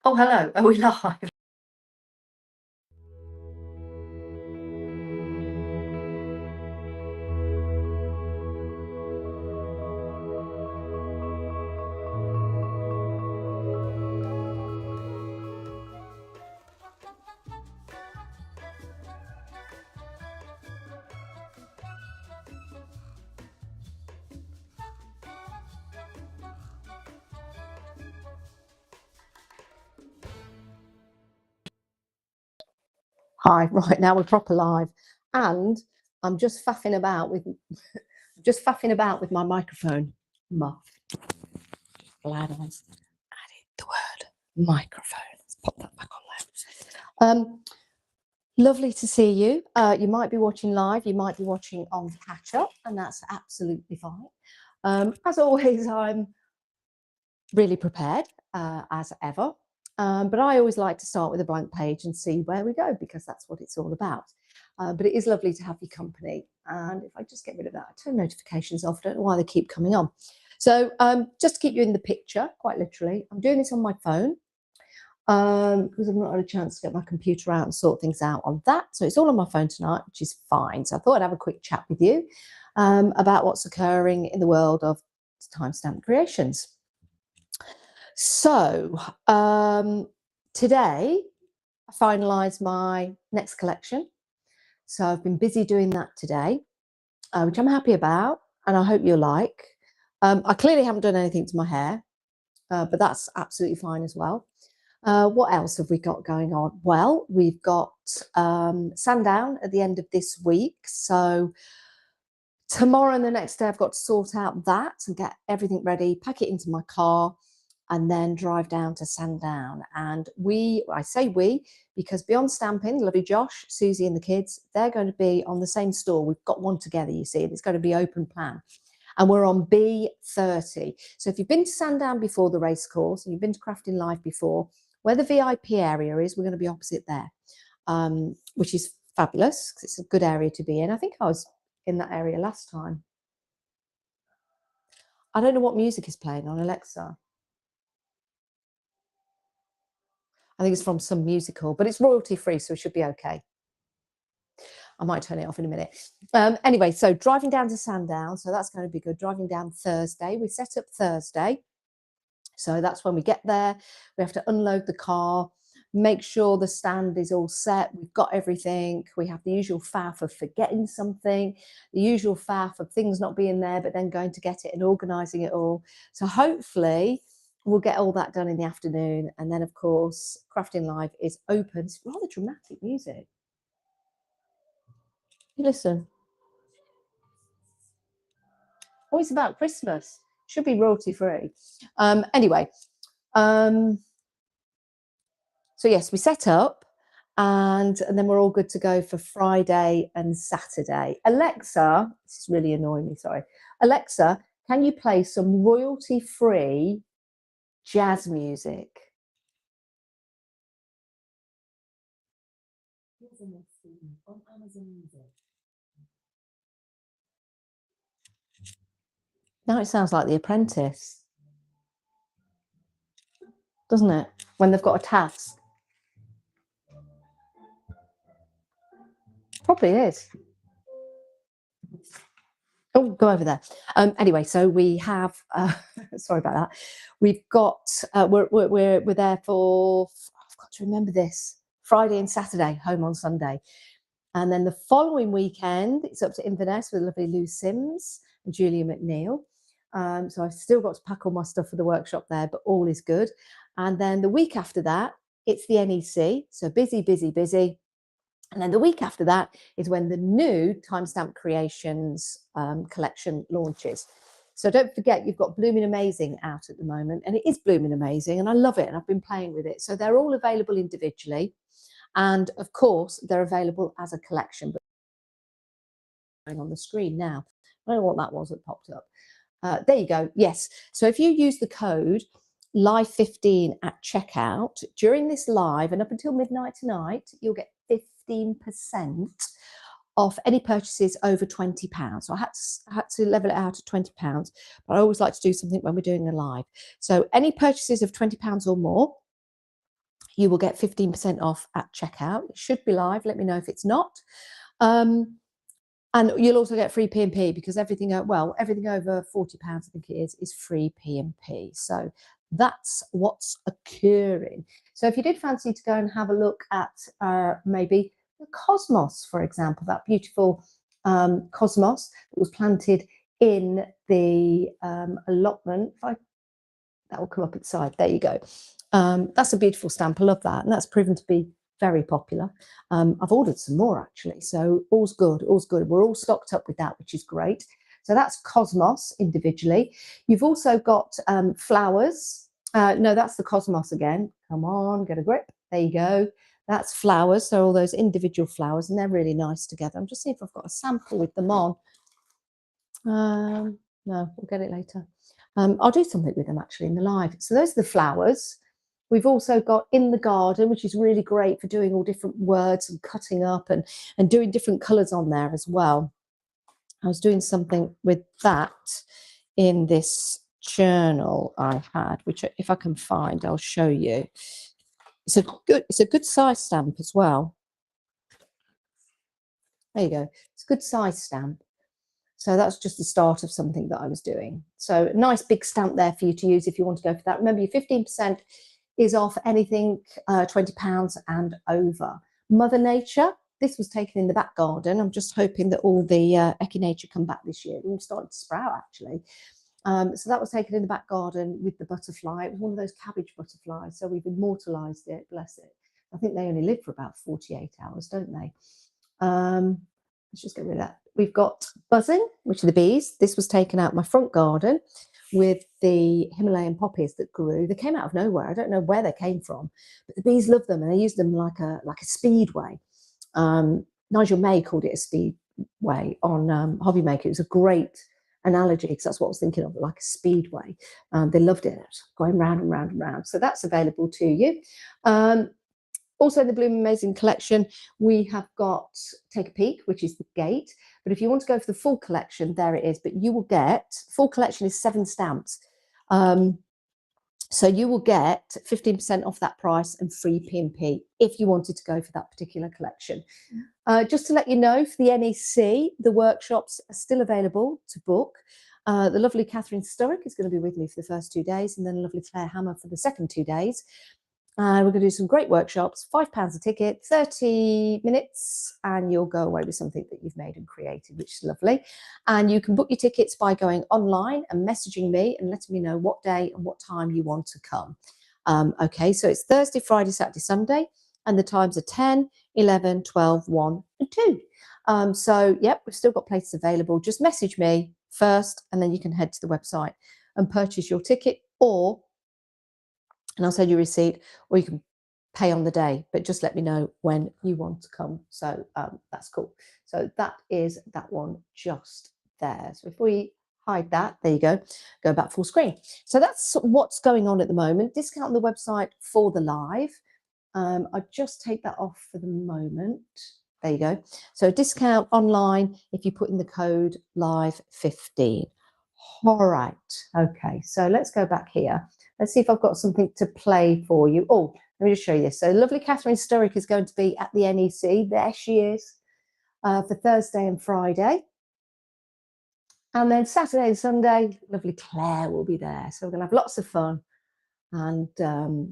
Oh, hello. Are we live? Hi, right now we're proper live, and I'm just faffing about with my microphone muff. Glad I added the word microphone. Let's pop that back on there. Lovely to see you. You might be watching live, you might be watching on catch up, and that's absolutely fine. As always, I'm really prepared as ever. But I always like to start with a blank page and see where we go, because that's what it's all about. But it is lovely to have your company. And if I just get rid of that, I turn notifications off. I don't know why they keep coming on. So just to keep you in the picture, quite literally, I'm doing this on my phone because I've not had a chance to get my computer out and sort things out on that. So it's all on my phone tonight, which is fine. So I thought I'd have a quick chat with you about what's occurring in the world of Timestamp Creations. So today I finalised my next collection. So I've been busy doing that today, which I'm happy about, and I hope you'll like. I clearly haven't done anything to my hair, but that's absolutely fine as well. What else have we got going on? Well, we've got Sandown at the end of this week. So tomorrow and the next day I've got to sort out that and get everything ready, pack it into my car, and then drive down to Sandown. And I say we, because Beyond Stamping, lovely Josh, Susie and the kids, they're going to be on the same store. We've got one together, you see, and it's going to be open plan. And we're on B30. So if you've been to Sandown before the race course and you've been to Crafting Live before, where the VIP area is, we're going to be opposite there, which is fabulous because it's a good area to be in. I think I was in that area last time. I don't know what music is playing on Alexa. I think it's from some musical, but it's royalty free, so it should be okay. I might turn it off in a minute. Anyway, so driving down to Sandown, so that's going to be good. Driving down Thursday. We set up Thursday. So that's when we get there. We have to unload the car, make sure the stand is all set. We've got everything. We have the usual faff of forgetting something, the usual faff of things not being there, but then going to get it and organising it all. So hopefully we'll get all that done in the afternoon. And then, of course, Crafting Live is open. It's rather dramatic music. You listen. Oh, it's about Christmas. Should be royalty free. Anyway, so yes, we set up and then we're all good to go for Friday and Saturday. Alexa, this is really annoying me, sorry. Alexa, can you play some royalty free jazz music? On Amazon Music. Now it sounds like The Apprentice, doesn't it? When they've got a task. Probably is. Oh, go over there. Anyway, so we have. Sorry about that. We've got. We're there for. I've got to remember this. Friday and Saturday, home on Sunday, and then the following weekend it's up to Inverness with lovely Lou Sims and Julia McNeil. So I've still got to pack all my stuff for the workshop there, but all is good. And then the week after that, it's the NEC. So busy, busy, busy. And then the week after that is when the new Timestamp Creations collection launches. So don't forget, you've got Blooming Amazing out at the moment, and it is blooming amazing, and I love it, and I've been playing with it. So they're all available individually, and of course, they're available as a collection. But on the screen now, I don't know what that was that popped up. There you go. Yes. So if you use the code live15 at checkout during this live and up until midnight tonight, you'll get 15% off any purchases over £20. So I had to level it out at £20, but I always like to do something when we're doing a live. So any purchases of £20 or more, you will get 15% off at checkout. It should be live. Let me know if it's not. And you'll also get free P&P because everything over £40, I think it is free P&P. So that's what's occurring. So if you did fancy to go and have a look at maybe the cosmos, for example, that beautiful cosmos that was planted in the allotment. That will come up at the side. There you go. That's a beautiful stamp. I love that. And that's proven to be very popular. I've ordered some more actually. So all's good, all's good. We're all stocked up with that, which is great. So that's Cosmos individually. You've also got flowers. No, that's the Cosmos again. Come on, get a grip. There you go. That's flowers. So all those individual flowers, and they're really nice together. I'm just seeing if I've got a sample with them on. No, we'll get it later. I'll do something with them actually in the live. So those are the flowers. We've also got In the Garden, which is really great for doing all different words and cutting up and doing different colours on there as well. I was doing something with that in this journal I had, which if I can find, I'll show you. It's a good size stamp as well. There you go. It's a good size stamp. So that's just the start of something that I was doing. So a nice big stamp there for you to use if you want to go for that. Remember, your 15% is off anything £20 and over. Mother Nature, this was taken in the back garden. I'm just hoping that all the Echinacea come back this year. We've started to sprout actually. So that was taken in the back garden with the butterfly. It was one of those cabbage butterflies. So we've immortalised it, bless it. I think they only live for about 48 hours, don't they? Let's just get rid of that. We've got Buzzing, which are the bees. This was taken out my front garden with the Himalayan poppies that grew. They came out of nowhere. I don't know where they came from, but the bees love them and they use them like a speedway. Nigel May called it a speedway on Hobby Maker. It was a great analogy because that's what I was thinking of, like a speedway. They loved it, going round and round and round. So that's available to you. Also in the Bloom Amazing collection, we have got Take a Peek, which is the gate. But if you want to go for the full collection, there it is. But you will get, full collection is 7 stamps. So you will get 15% off that price and free P&P if you wanted to go for that particular collection. Just to let you know, for the NEC, the workshops are still available to book. The lovely Catherine Sturrock is going to be with me for the first 2 days, and then lovely Claire Hammer for the second 2 days. We're going to do some great workshops, £5 a ticket, 30 minutes, and you'll go away with something that you've made and created, which is lovely. And you can book your tickets by going online and messaging me and letting me know what day and what time you want to come. Okay, so it's Thursday, Friday, Saturday, Sunday, and the times are 10, 11, 12, 1, and 2. So, yep, we've still got places available. Just message me first, and then you can head to the website and purchase your ticket, and I'll send you a receipt, or you can pay on the day, but just let me know when you want to come. So that's cool. So that is that one just there. So if we hide that, there you go back full screen. So that's what's going on at the moment. Discount on the website for the live. I'll just take that off for the moment. There you go. So discount online if you put in the code live15. All right. Okay. So let's go back here. Let's see if I've got something to play for you. Oh, let me just show you this. So lovely Catherine Sturrock is going to be at the NEC. There she is for Thursday and Friday. And then Saturday and Sunday, lovely Claire will be there. So we're going to have lots of fun and we're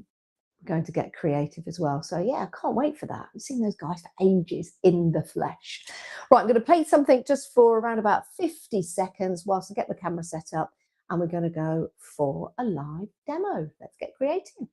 going to get creative as well. So yeah, I can't wait for that. I've seen those guys for ages in the flesh. Right, I'm going to play something just for around about 50 seconds whilst I get the camera set up. And we're going to go for a live demo. Let's get creative.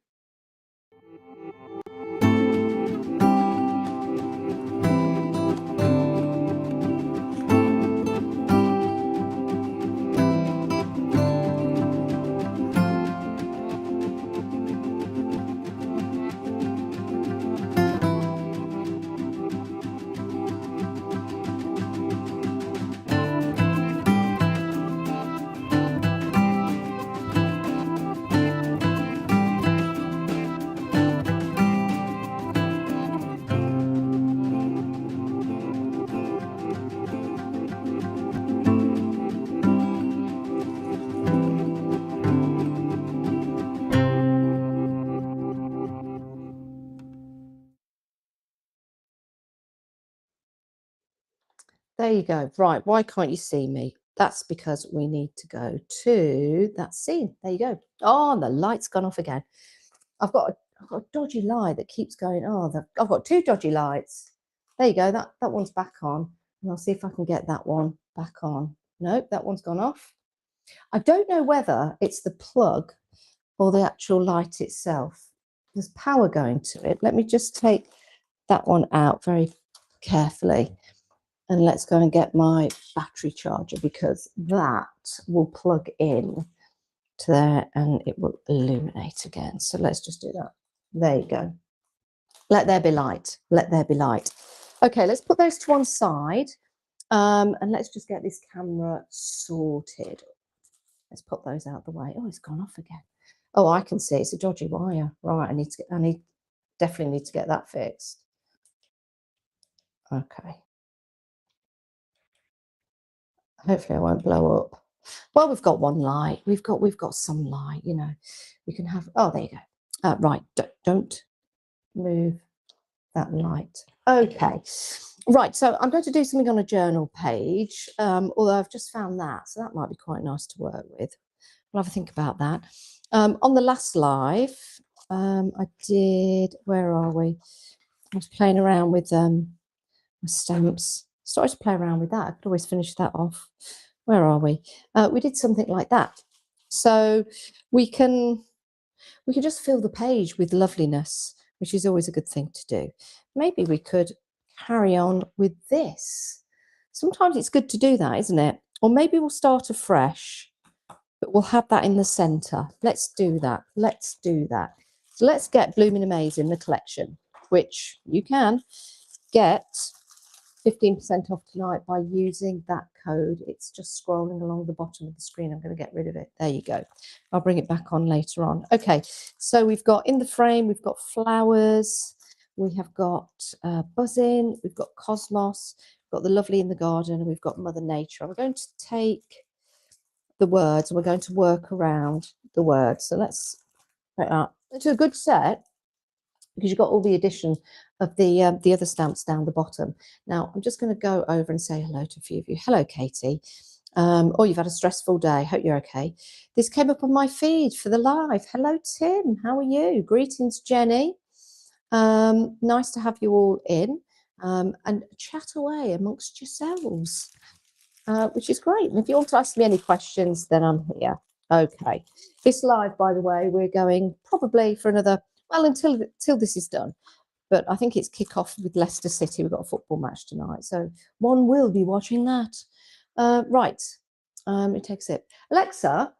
There you go. Right, why can't you see me? That's because we need to go to that scene. There you go. Oh, and the light's gone off again. I've got a dodgy light that keeps going. Oh, I've got two dodgy lights. There you go. That one's back on. And I'll see if I can get that one back on. Nope, that one's gone off. I don't know whether it's the plug or the actual light itself. There's power going to it. Let me just take that one out very carefully. And let's go and get my battery charger, because that will plug in to there and it will illuminate again. So let's just do that. There you go. Let there be light. Let there be light. Okay, let's put those to one side. And let's just get this camera sorted. Let's put those out the way. Oh, it's gone off again. Oh, I can see it's a dodgy wire. Right, I definitely need to get that fixed. Okay. Hopefully I won't blow up. Well, we've got one light. We've got some light, you know. We can have, oh, there you go. Right, don't move that light. Okay. Right, so I'm going to do something on a journal page, although I've just found that, so that might be quite nice to work with. We'll have a think about that. On the last live, I did, where are we? I was playing around with my stamps. Started to play around with that. I could always finish that off. Where are we? We did something like that. So we can just fill the page with loveliness, which is always a good thing to do. Maybe we could carry on with this. Sometimes it's good to do that, isn't it? Or maybe we'll start afresh, but we'll have that in the center. Let's do that. Let's do that. So let's get Blooming Amazing, the collection, which you can get 15% off tonight by using that code. It's just scrolling along the bottom of the screen. I'm going to get rid of it. There you go. I'll bring it back on later on. Okay, so we've got in the frame, we've got flowers, we have got buzzing, we've got cosmos, we've got the lovely in the garden, and we've got Mother Nature. I'm going to take the words and we're going to work around the words. So let's put that into a good set, because you've got all the addition of the other stamps down the bottom. Now, I'm just going to go over and say hello to a few of you. Hello, Katie. Oh, you've had a stressful day. Hope you're okay. This came up on my feed for the live. Hello, Tim. How are you? Greetings, Jenny. Nice to have you all in and chat away amongst yourselves, which is great. And if you want to ask me any questions, then I'm here. Okay. This live, by the way, we're going probably for another, well, until this is done. But I think it's kick-off with Leicester City. We've got a football match tonight, so one will be watching that. Right, it takes it. Alexa,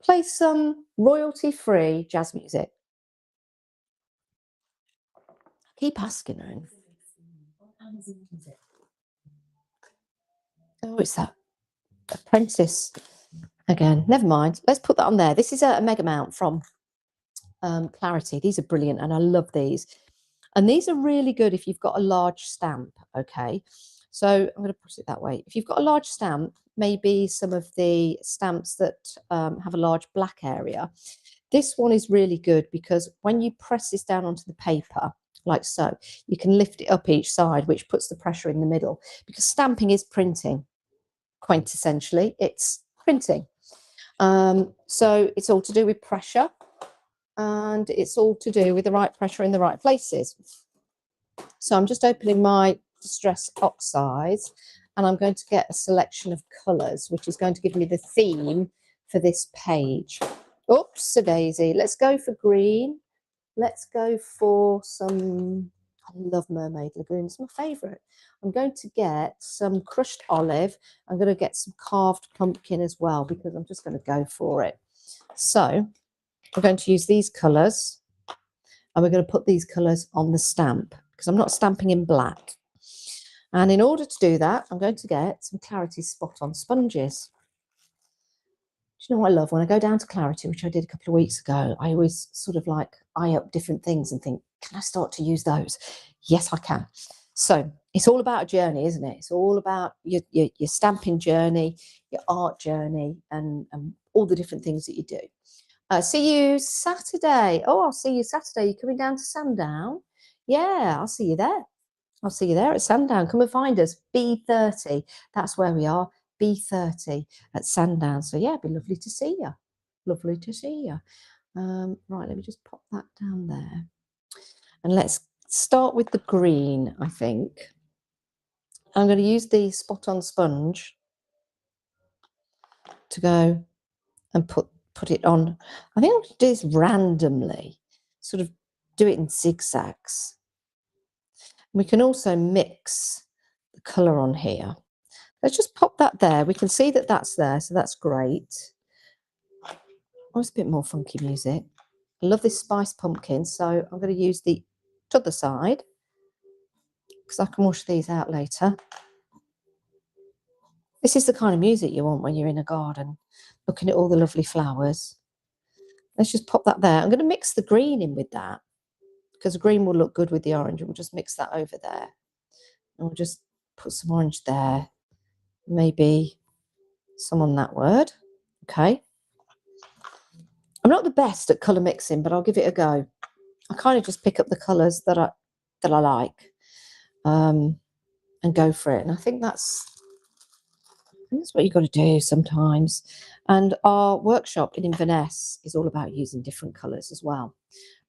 play some royalty-free jazz music. Keep asking her. Oh, it's that Apprentice again. Never mind. Let's put that on there. This is a mega mount from Clarity. These are brilliant, and I love these. And these are really good if you've got a large stamp, okay? So I'm going to put it that way. If you've got a large stamp, maybe some of the stamps that have a large black area, this one is really good because when you press this down onto the paper, like so, you can lift it up each side, which puts the pressure in the middle, because stamping is printing. Quintessentially, it's printing. So it's all to do with pressure. And it's all to do with the right pressure in the right places. So I'm just opening my Distress Oxides, and I'm going to get a selection of colours, which is going to give me the theme for this page. Oops, a daisy. Let's go for green. Let's go for some, I love Mermaid Lagoon. It's my favourite. I'm going to get some crushed olive. I'm going to get some carved pumpkin as well, because I'm just going to go for it. So we're going to use these colours, and we're going to put these colours on the stamp, because I'm not stamping in black. And in order to do that, I'm going to get some Clarity Spot On sponges. Do you know what I love? When I go down to Clarity, which I did a couple of weeks ago, I always sort of like eye up different things and think, can I start to use those? Yes, I can. So it's all about a journey, isn't it? It's all about your stamping journey, your art journey, and all the different things that you do. See you Saturday. Oh, I'll see you Saturday. You coming down to Sandown? Yeah, I'll see you there. I'll see you there at Sandown. Come and find us. B30. That's where we are. B30 at Sandown. So yeah, it'd be lovely to see you. Lovely to see you. Right, let me just pop that down there. And let's start with the green, I think. I'm going to use the spot on sponge to go and put it on. I think I'll do this randomly, sort of do it in zigzags. We can also mix the colour on here. Let's just pop that there. We can see that that's there, so that's great. Oh, it's a bit more funky music. I love this spiced pumpkin, so I'm going to use the other side because I can wash these out later. This is the kind of music you want when you're in a garden, looking at all the lovely flowers. Let's just pop that there. I'm going to mix the green in with that because the green will look good with the orange. We'll just mix that over there. And we'll just put some orange there. Maybe some on that word. Okay. I'm not the best at colour mixing, but I'll give it a go. I kind of just pick up the colours that I like and go for it. And I think that's what you've got to do sometimes. And our workshop in Inverness is all about using different colours as well,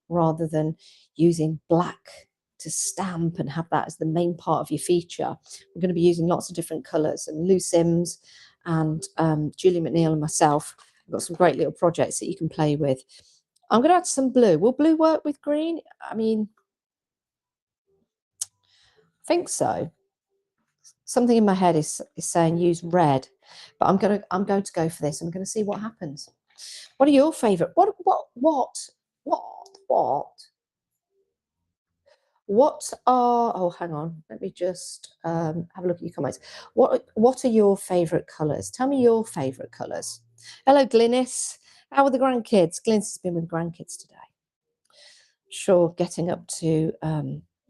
rather than using black to stamp and have that as the main part of your feature. We're going to be using lots of different colours. And Lou Sims and Julie McNeil and myself have got some great little projects that you can play with. I'm going to add some blue. Will blue work with green? I mean, I think so. Something in my head is saying use red, but I'm going to go for this. I'm going to see what happens. What are your favourite? What are? Oh, hang on. Let me just have a look at your comments. What are your favourite colours? Tell me your favourite colours. Hello, Glynis. How are the grandkids? Glynis has been with grandkids today. Sure, getting up to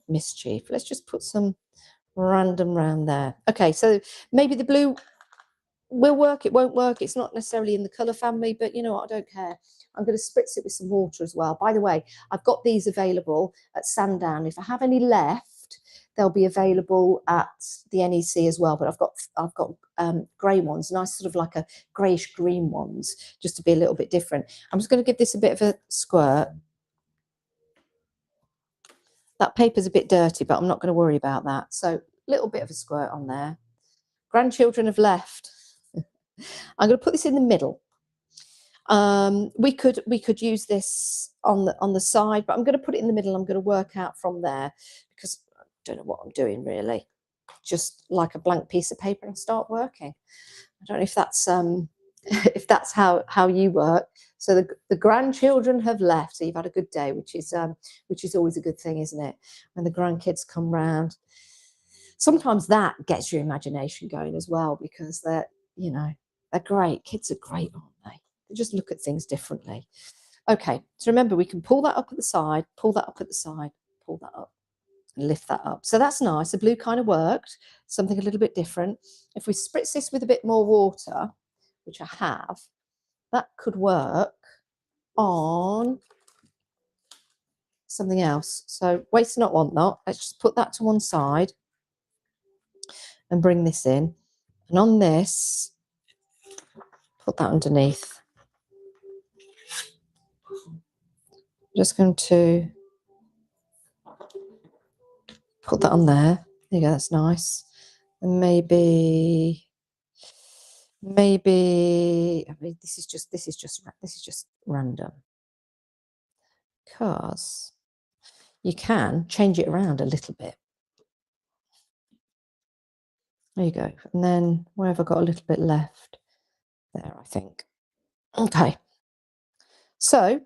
mischief. Let's just put some random round there. Okay, so maybe the blue will work, it won't work. It's not necessarily in the colour family, but you know what, I don't care. I'm going to spritz it with some water as well. By the way, I've got these available at Sandown. If I have any left, they'll be available at the NEC as well. But I've got grey ones, nice sort of like a greyish green ones, just to be a little bit different. I'm just going to give this a bit of a squirt. That paper's a bit dirty, but I'm not going to worry about that. So a little bit of a squirt on there. Grandchildren have left. I'm going to put this in the middle. We could use this on the side, but I'm going to put it in the middle. I'm going to work out from there because I don't know what I'm doing really. Just like a blank piece of paper and start working. I don't know if that's if that's how you work. So the grandchildren have left, so you've had a good day, which is always a good thing, isn't it? When the grandkids come round, sometimes that gets your imagination going as well, because they're great. Kids are great, aren't they? They just look at things differently. Okay, so remember, we can pull that up at the side, pull that up at the side, pull that up, and lift that up. So that's nice. The blue kind of worked. Something a little bit different. If we spritz this with a bit more water, which I have, that could work on something else. So waste not, want not. Let's just put that to one side and bring this in. And on this, put that underneath. I'm just going to put that on there. There you go, that's nice. And maybe I mean, this is just random, because you can change it around a little bit. There you go. And then where have I got a little bit left? There, I think. Okay. So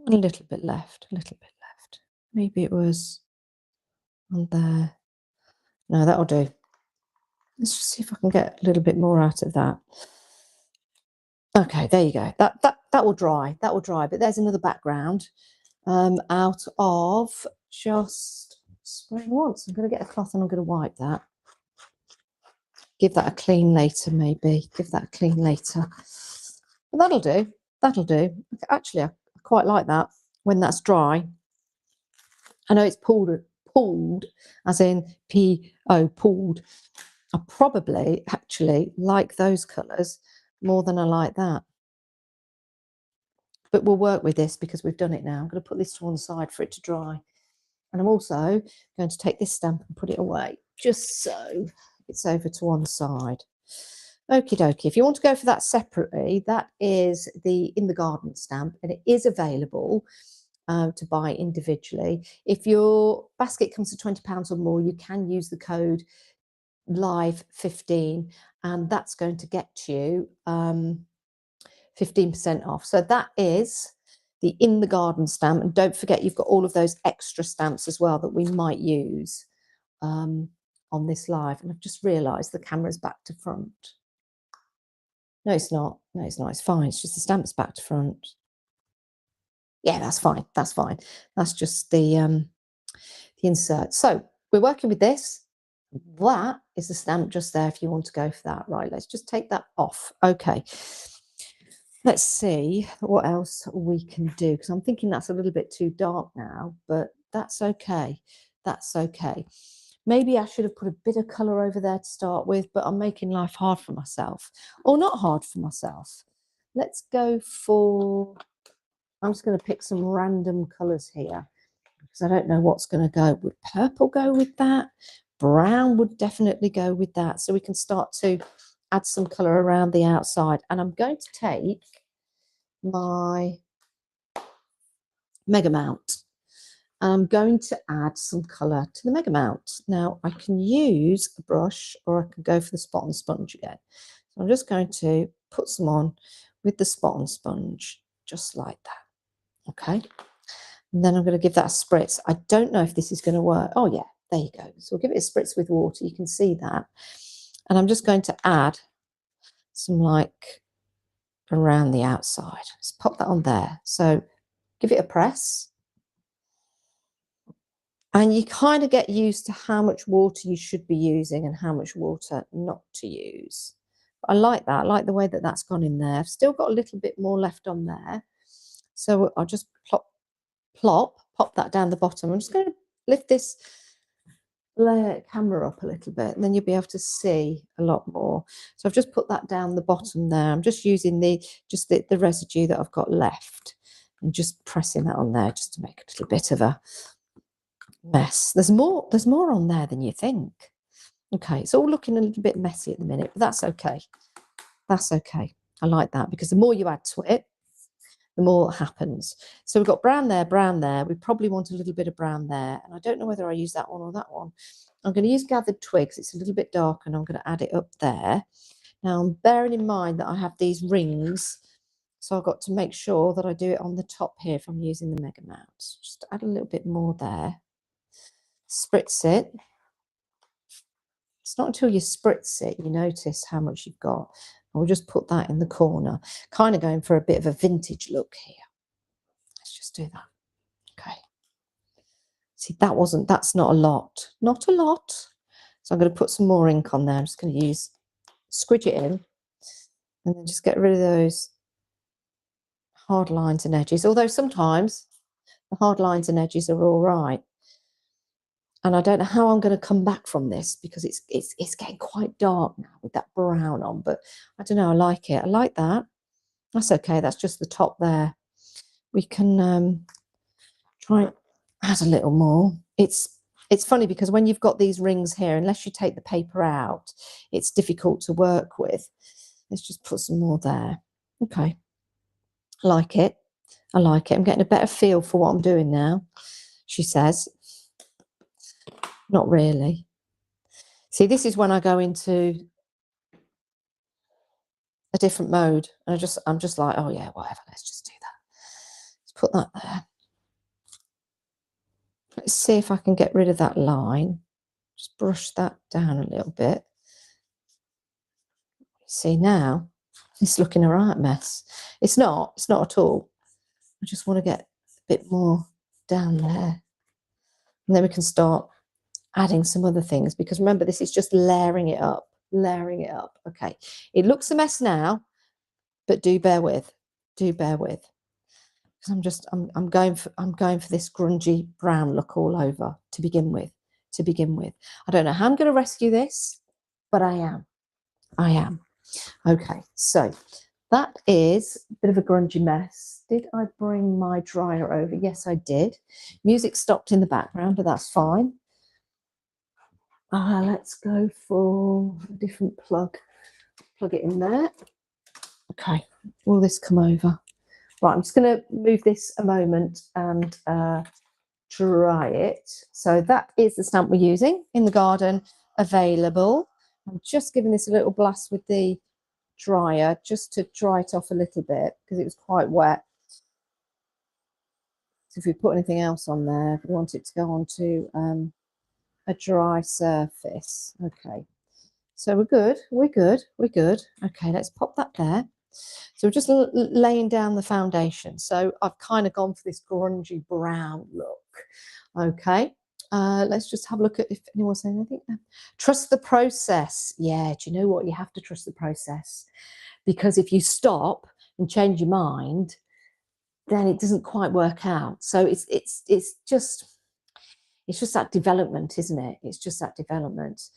a little bit left. Maybe it was on there. No, that'll do. Let's just see if I can get a little bit more out of that. Okay, there you go. That will dry. That will dry. But there's another background out of just spraying once. I'm going to get a cloth and I'm going to wipe that. Give that a clean later, maybe. Give that a clean later. But that'll do. That'll do. Actually, I quite like that when that's dry. I know it's pooled pulled, as in P-O, pulled. I probably actually like those colours more than I like that. But we'll work with this because we've done it now. I'm going to put this to one side for it to dry. And I'm also going to take this stamp and put it away, just so it's over to one side. Okie dokie. If you want to go for that separately, that is the In the Garden stamp, and it is available to buy individually. If your basket comes to £20 or more, you can use the code LIVE15, and that's going to get you 15% off. So that is the In the Garden stamp. And don't forget, you've got all of those extra stamps as well that we might use on this live. And I've just realised the camera's back to front. No, it's not. No, it's not. It's fine. It's just the stamp's back to front. Yeah, that's fine. That's fine. That's just the insert. So we're working with this. That is the stamp just there if you want to go for that. Right, let's just take that off. Okay. Let's see what else we can do, because I'm thinking that's a little bit too dark now, but that's okay. That's okay. Maybe I should have put a bit of colour over there to start with, but I'm making life hard for myself. Or not hard for myself. Let's go for, I'm just going to pick some random colours here, because I don't know what's going to go. Would purple go with that? Brown would definitely go with that. So we can start to add some colour around the outside. And I'm going to take my Mega Mount. I'm going to add some colour to the Mega Mount. Now, I can use a brush or I can go for the spot on sponge again. So I'm just going to put some on with the spot on sponge, just like that. Okay. And then I'm going to give that a spritz. I don't know if this is going to work. Oh, yeah, there you go. So we'll give it a spritz with water. You can see that. And I'm just going to add some like around the outside. Let's pop that on there. So give it a press. And you kind of get used to how much water you should be using and how much water not to use. I like that. I like the way that that's gone in there. I've still got a little bit more left on there. So I'll just pop that down the bottom. I'm just going to lift this camera up a little bit, and then you'll be able to see a lot more. So I've just put that down the bottom there. I'm just using the residue that I've got left and just pressing that on there just to make a little bit of a mess. There's more on there than you think. Okay, it's all looking a little bit messy at the minute, but that's okay. That's okay. I like that, because the more you add to it, the more happens. So we've got brown there, brown there. We probably want a little bit of brown there. And I don't know whether I use that one or that one. I'm going to use Gathered Twigs. It's a little bit dark, and I'm going to add it up there. Now, I'm bearing in mind that I have these rings, so I've got to make sure that I do it on the top here if I'm using the Mega Mount. Just add a little bit more there. Spritz it. It's not until you spritz it you notice how much you've got. We'll just put that in the corner, kind of going for a bit of a vintage look here. Let's just do that. Okay. See, that's not a lot. Not a lot. So I'm going to put some more ink on there. I'm just going to squidge it in, and then just get rid of those hard lines and edges. Although sometimes the hard lines and edges are all right. And I don't know how I'm going to come back from this, because it's getting quite dark now with that brown on. But I don't know. I like it. I like that. That's okay. That's just the top there. We can try and add a little more. It's funny, because when you've got these rings here, unless you take the paper out, it's difficult to work with. Let's just put some more there. Okay. I like it. I like it. I'm getting a better feel for what I'm doing now, she says. Not really. See, this is when I go into a different mode, and I'm just like, oh yeah, whatever, let's just do that. Let's put that there. Let's see if I can get rid of that line. Just brush that down a little bit. See, now it's looking a right mess. It's not at all. I just want to get a bit more down there, and then we can start adding some other things, because remember, this is just layering it up. Okay, it looks a mess now, but do bear with, because I'm going for this grungy brown look all over to begin with. I don't know how I'm going to rescue this, but I am. Okay, so that is a bit of a grungy mess. Did I bring my dryer over? Yes, I did. Music stopped in the background, but that's fine. Let's go for a different plug. Plug it in there. Okay, will this come over? Right, I'm just going to move this a moment and dry it. So that is the stamp we're using in the garden, available. I'm just giving this a little blast with the dryer just to dry it off a little bit because it was quite wet. So if we put anything else on there, we want it to go onto a dry surface. Okay, so we're good. Okay, let's pop that there. So we're just laying down the foundation. So I've kind of gone for this grungy brown look. Okay, let's just have a look at if anyone's saying anything. Trust the process. Yeah, do you know what? You have to trust the process, because if you stop and change your mind, then it doesn't quite work out. So it's just that development, isn't it? It's just that development.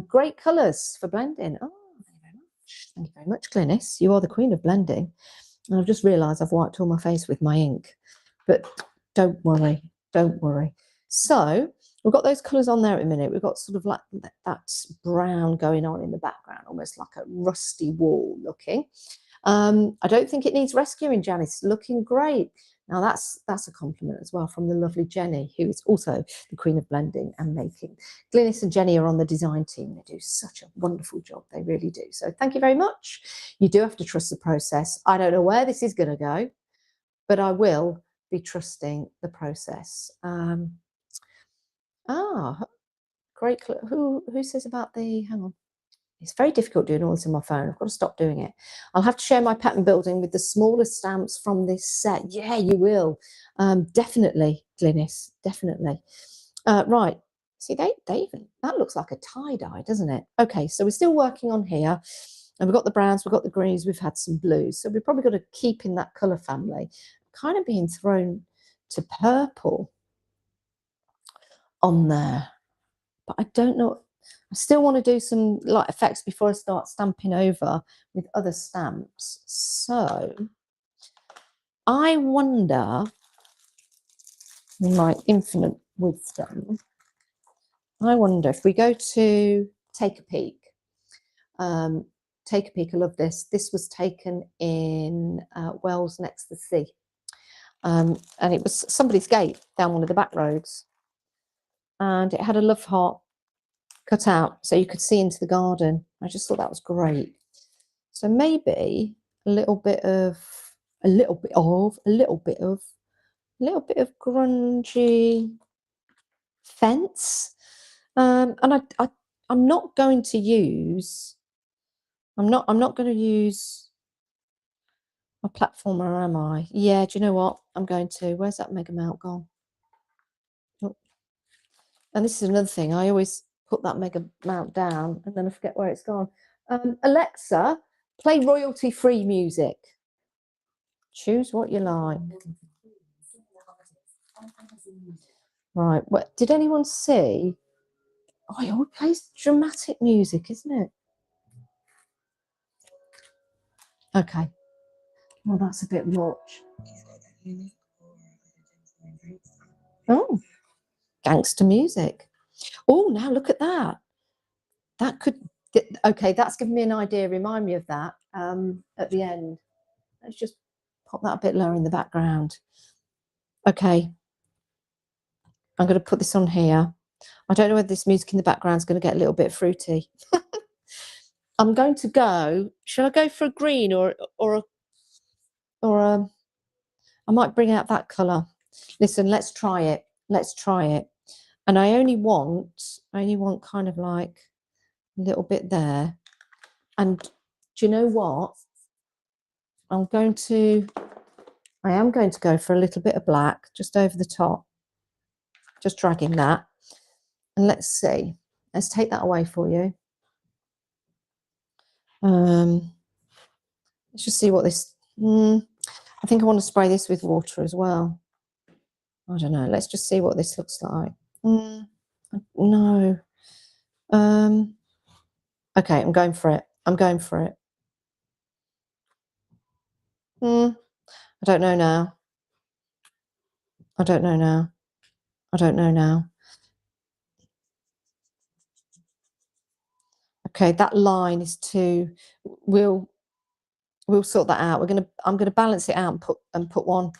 Great colours for blending. Oh, thank you very much, Glynis. You are the queen of blending. And I've just realised I've wiped all my face with my ink. But don't worry, don't worry. So we've got those colours on there at a minute. We've got sort of like that brown going on in the background, almost like a rusty wall looking. I don't think it needs rescuing, Janice. Looking great. Now that's a compliment as well from the lovely Jenny, who is also the queen of blending and making. Glynis and Jenny are on the design team. They do such a wonderful job. They really do. So thank you very much. You do have to trust the process. I don't know where this is going to go, but I will be trusting the process. Great. Who says about the, hang on. It's very difficult doing all this on my phone. I've got to stop doing it. I'll have to share my pattern building with the smallest stamps from this set. Yeah, you will. Definitely, Glynis, definitely. Right. See, they even, that looks like a tie-dye, doesn't it? Okay, so we're still working on here. And we've got the browns, we've got the greens, we've had some blues. So we've probably got to keep in that colour family. Kind of being thrown to purple on there. But I don't know. I still want to do some light effects before I start stamping over with other stamps. So I wonder, in my infinite wisdom, I wonder if we go to Take a Peek. Take a Peek, I love this. This was taken in Wells Next to the Sea. And it was somebody's gate down one of the back roads. And it had a love heart cut out so you could see into the garden. I just thought that was great. So maybe a little bit of grungy fence. And I'm not going to use my platformer, am I? Yeah, do you know what? I'm going to. Where's that Mega Melt gone? Oh. And this is another thing. I always put that Mega Mount down and then I forget where it's gone. Alexa, play royalty-free music. Choose what you like. Right. Well, did anyone see? Oh, it always plays dramatic music, isn't it? Okay. Well, that's a bit much. Oh, gangster music. Oh, now look at that. That could, okay, that's given me an idea. Remind me of that at the end. Let's just pop that a bit lower in the background. Okay. I'm going to put this on here. I don't know whether this music in the background is going to get a little bit fruity. I'm going to go, should I go for a green or I might bring out that colour. Listen, let's try it. Let's try it. And I only want kind of like a little bit there. And do you know what? I am going to go for a little bit of black just over the top. Just dragging that. And let's see. Let's take that away for you. Let's just see what this. I think I want to spray this with water as well. I don't know. Let's just see what this looks like. No. Okay, I'm going for it. I'm going for it. I don't know now. I don't know now. I don't know now. Okay, that line is too. We'll sort that out. I'm gonna balance it out and put one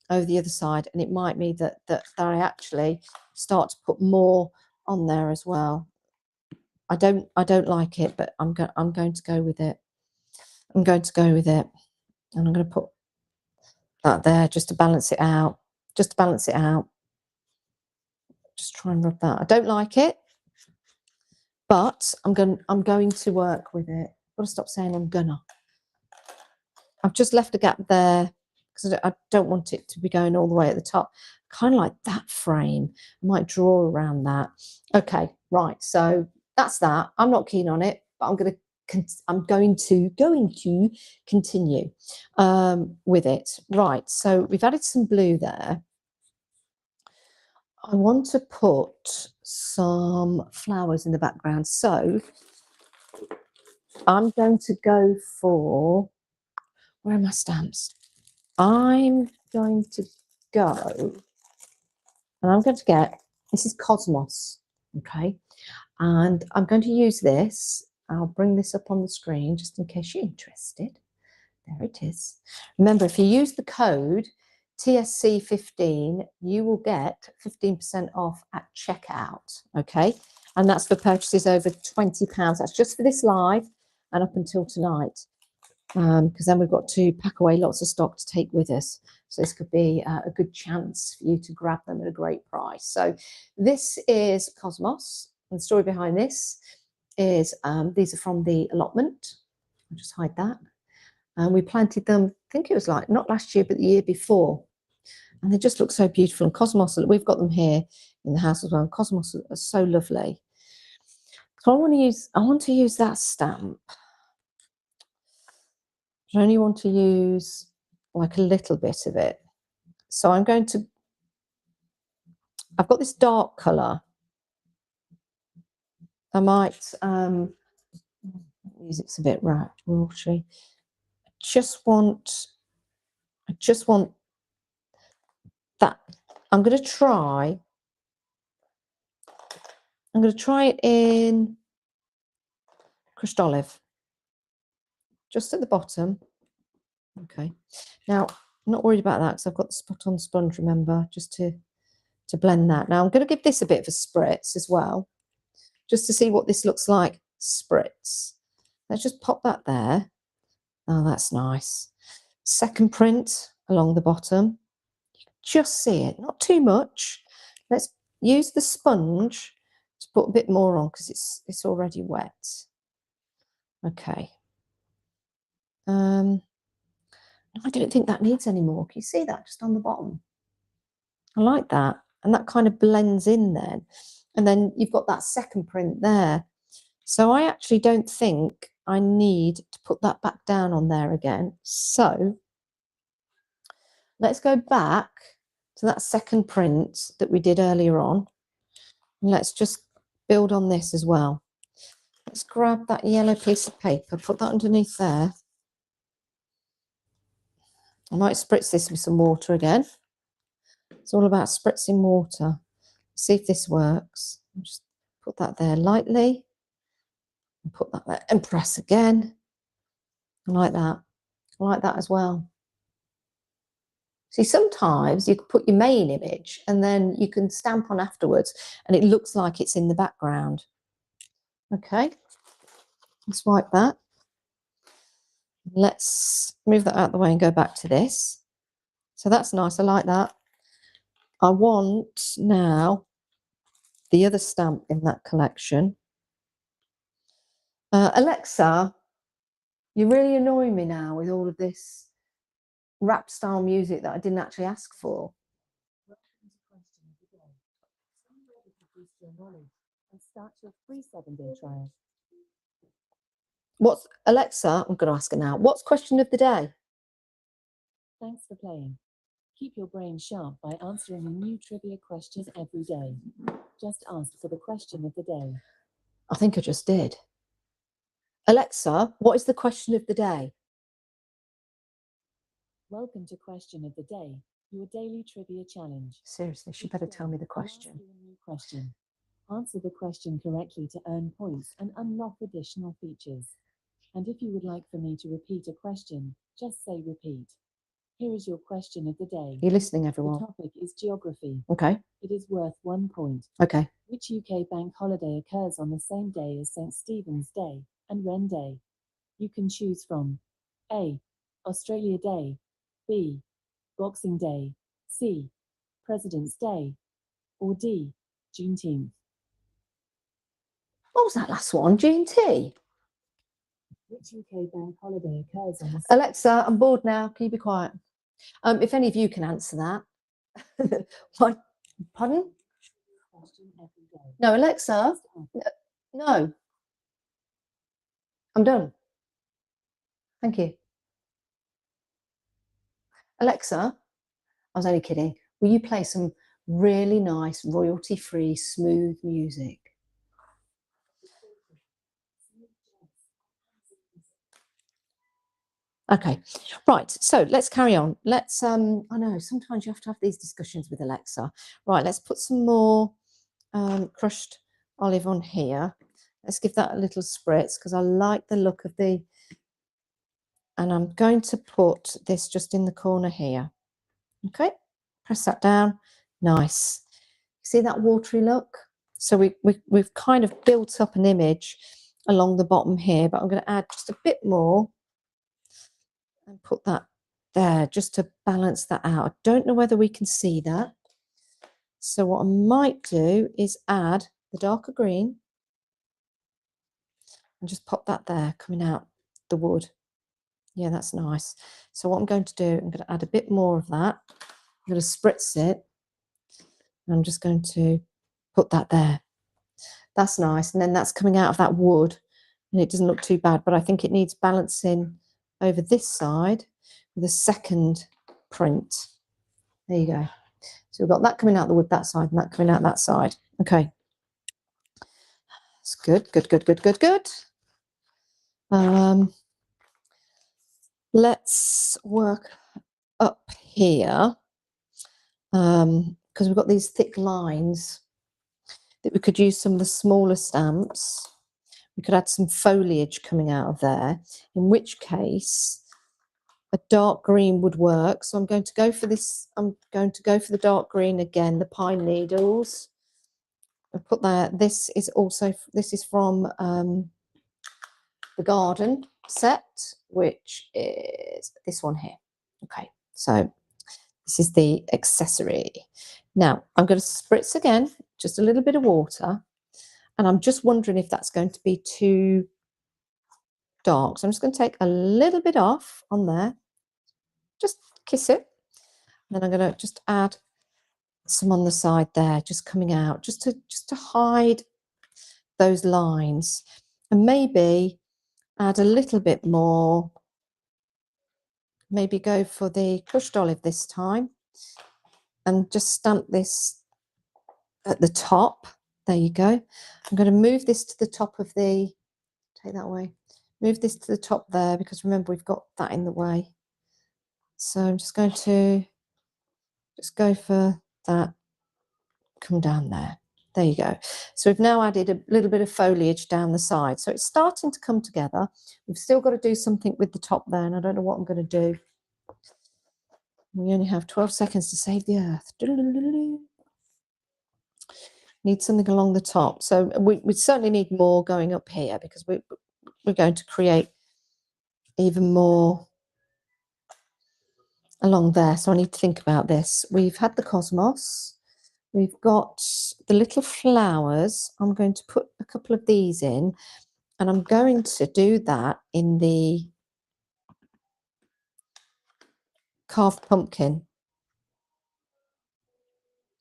over the other side, and it might mean that I actually start to put more on there as well. I don't like it, but I'm going to go with it. I'm going to go with it, and I'm going to put that there just to balance it out. Just to balance it out. Just try and rub that. I don't like it, but I'm going to work with it. I've got to stop saying I'm gonna. I've just left a gap there because I don't want it to be going all the way at the top. Kind of like that frame. I might draw around that. Okay, right. So that's that. I'm not keen on it, but I'm going to continue with it. Right. So we've added some blue there. I want to put some flowers in the background. So I'm going to go for, where are my stamps? I'm going to go, and I'm going to get, this is Cosmos, okay? And I'm going to use this. I'll bring this up on the screen just in case you're interested. There it is. Remember, if you use the code TSC15, you will get 15% off at checkout, okay? And that's for purchases over £20. That's just for this live and up until tonight, because then we've got to pack away lots of stock to take with us. So this could be a good chance for you to grab them at a great price. So this is Cosmos. And the story behind this is these are from the allotment. I'll just hide that. And we planted them, I think it was like not last year, but the year before. And they just look so beautiful. And Cosmos, we've got them here in the house as well. And Cosmos are so lovely. So I want to use that stamp. I only want to use like a little bit of it. So I've got this dark colour. I might use it's a bit watery. I just want that. I'm going to try it in crushed olive, just at the bottom. Okay. Now, I'm not worried about that because I've got the spot on sponge, remember, just to blend that. Now, I'm going to give this a bit of a spritz as well, just to see what this looks like. Spritz. Let's just pop that there. Oh, that's nice. Second print along the bottom. You can just see it, not too much. Let's use the sponge to put a bit more on because it's already wet. Okay. I don't think that needs any more. Can you see that just on the bottom? I like that. And that kind of blends in then. And then you've got that second print there. So I actually don't think I need to put that back down on there again. So let's go back to that second print that we did earlier on. And let's just build on this as well. Let's grab that yellow piece of paper, put that underneath there. I might spritz this with some water again. It's all about spritzing water. See if this works. Just put that there lightly. And put that there and press again. I like that. I like that as well. See, sometimes you can put your main image and then you can stamp on afterwards and it looks like it's in the background. Okay, let's wipe that. Let's move that out of the way and go back to this. So that's nice. I like that. I want now the other stamp in that collection. Alexa, you're really annoying me now with all of this rap style music that I didn't actually ask for. What's Alexa? I'm going to ask her now. What's question of the day? Thanks for playing. Keep your brain sharp by answering a new trivia question every day. Just ask for the question of the day. I think I just did. Alexa, what is the question of the day? Welcome to Question of the Day, your daily trivia challenge. Seriously, she better tell me the I'll ask question. you a new question. Answer the question correctly to earn points and unlock additional features. And if you would like for me to repeat a question, just say repeat. Here is your question of the day. Are you listening, The everyone? topic is geography. Okay. It is worth 1 point. Okay. Which UK bank holiday occurs on the same day as St. Stephen's Day and Wren Day? You can choose from A. Australia Day, B. Boxing Day, C. President's Day, or D. Juneteenth. What was that last one? G&T? Which UK bank holiday occurs on the Alexa, I'm bored now. Can you be quiet? If any of you can answer that. What? Pardon? question every day? No, Alexa. No. I'm done. Thank you. Alexa, I was only kidding. Will you play some really nice, royalty-free, smooth music? Okay, right, so let's carry on. Let's, I know, sometimes you have to have these discussions with Alexa. Right, let's put some more crushed olive on here. Let's give that a little spritz because I like the look of the, and I'm going to put this just in the corner here. Okay, press that down, nice. See that watery look? So we've kind of built up an image along the bottom here, but I'm going to add just a bit more and put that there just to balance that out. I don't know whether we can see that. So what I might do is add the darker green and just pop that there coming out the wood. Yeah, that's nice. So what I'm going to do, I'm going to add a bit more of that. I'm going to spritz it. And I'm just going to put that there. That's nice. And then that's coming out of that wood and it doesn't look too bad, but I think it needs balancing over this side with a second print. There you go. So we've got that coming out the wood that side and that coming out that side. Okay. That's good, good, good, good, good, good. Let's work up here because we've got these thick lines that we could use some of the smaller stamps. We could add some foliage coming out of there, in which case a dark green would work. So I'm going to go for this. I'm going to go for the dark green again, the pine needles. I'll put that. This is from the garden set, which is this one here. Okay, so this is the accessory. Now I'm going to spritz again, just a little bit of water. And I'm just wondering if that's going to be too dark. So I'm just going to take a little bit off on there. Just kiss it. And then I'm going to just add some on the side there, just coming out, just to hide those lines. And maybe add a little bit more. Maybe go for the crushed olive this time. And just stamp this at the top. There you go. I'm going to move this to the top of the, take that away. Move this to the top there because remember we've got that in the way. So I'm just going to just go for that, come down there. There you go. So we've now added a little bit of foliage down the side. So it's starting to come together. We've still got to do something with the top there, and I don't know what I'm going to do. We only have 12 seconds to save the earth. Need something along the top. So we certainly need more going up here because we're going to create even more along there. So I need to think about this. We've had the cosmos. We've got the little flowers. I'm going to put a couple of these in, and I'm going to do that in the carved pumpkin.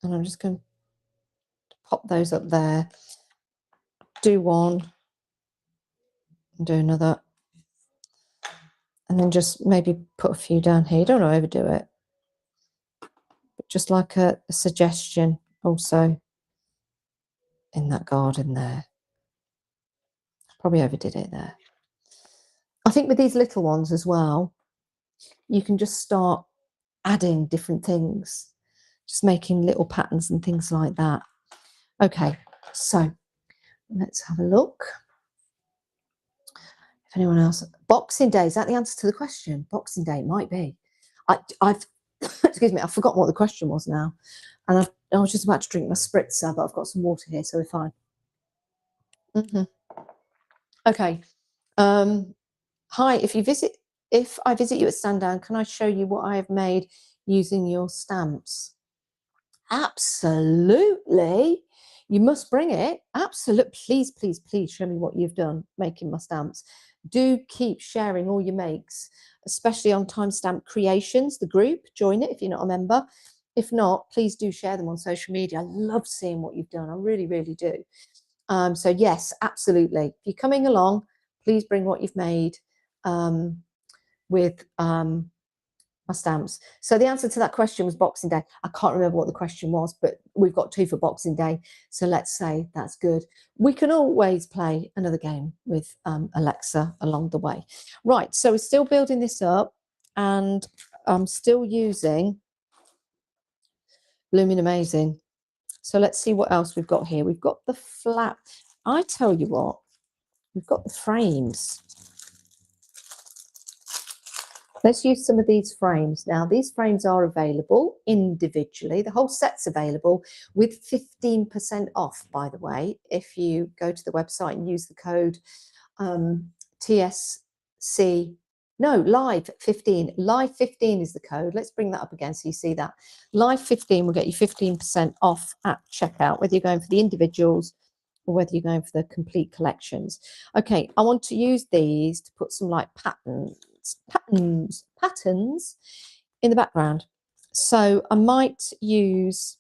And I'm just going to pop those up there, do one, and do another. And then just maybe put a few down here. You don't want to overdo it. But just like a suggestion also in that garden there. Probably overdid it there. I think with these little ones as well, you can just start adding different things, just making little patterns and things like that. Okay, so let's have a look. If anyone else, Boxing Day, is that the answer to the question? Boxing Day might be. I've excuse me, I've forgotten what the question was now, and I was just about to drink my spritzer, but I've got some water here, so we're fine. Okay. Hi, if I visit you at Sandown, can I show you what I have made using your stamps? Absolutely. You must bring it. Absolutely. Please, please, please show me what you've done making my stamps. Do keep sharing all your makes, especially on Timestamp Creations, the group. Join it if you're not a member. If not, please do share them on social media. I love seeing what you've done. I really, really do. So yes, absolutely. If you're coming along, please bring what you've made with my stamps. So the answer to that question was Boxing Day. I can't remember what the question was, but we've got 2 for Boxing Day. So let's say that's good. We can always play another game with Alexa along the way. Right, so we're still building this up and I'm still using Blooming Amazing. So let's see what else we've got here. We've got the flap. I tell you what, we've got the frames. Let's use some of these frames. Now, these frames are available individually. The whole set's available with 15% off, by the way, if you go to the website and use the code TSC. No, live 15. Live 15 is the code. Let's bring that up again so you see that. Live 15 will get you 15% off at checkout, whether you're going for the individuals or whether you're going for the complete collections. Okay, I want to use these to put some like patterns in the background. So I might use,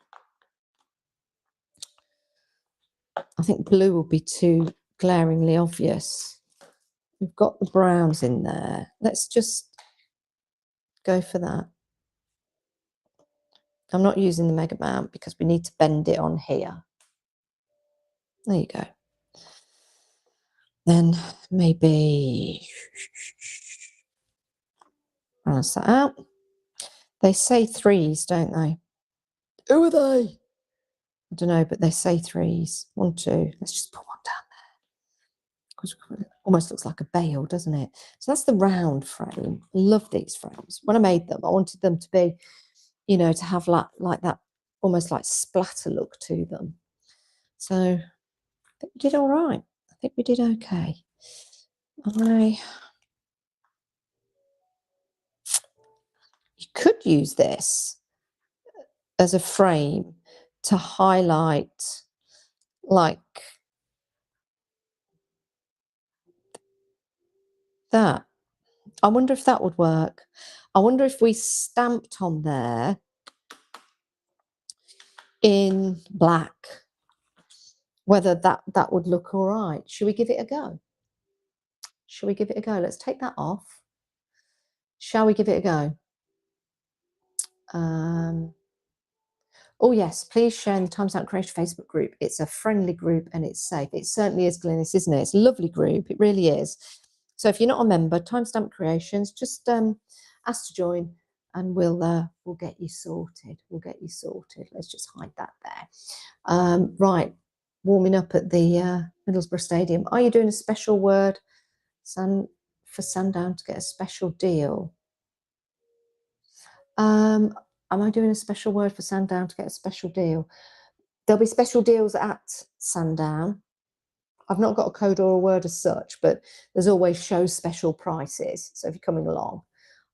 I think blue will be too glaringly obvious. We've got the browns in there. Let's just go for that. I'm not using the mega mount because we need to bend it on here. There you go. Then maybe balance that out. They say 3s, don't they? Who are they? I don't know, but they say 3s. 1, 2. Let's just put one down there. It almost looks like a bale, doesn't it? So that's the round frame. Love these frames. When I made them, I wanted them to be, you know, to have like that almost like splatter look to them. So I think we did all right. I think we did okay. You could use this as a frame to highlight like that. I wonder if that would work. I wonder if we stamped on there in black, whether that would look all right. Should we give it a go? Shall we give it a go? Let's take that off. Shall we give it a go? Oh yes, please share in the Timestamp Creation Facebook group. It's a friendly group and it's safe. It certainly is, Glynis, isn't it? It's a lovely group. It really is. So if you're not a member, Timestamp Creations, just ask to join and we'll get you sorted. We'll get you sorted. Let's just hide that there. Right, warming up at the Middlesbrough Stadium. Are you doing a special word for Sandown to get a special deal? Am I doing a special word for Sandown to get a special deal? There'll be special deals at Sandown. I've not got a code or a word as such, but there's always show special prices. So if you're coming along,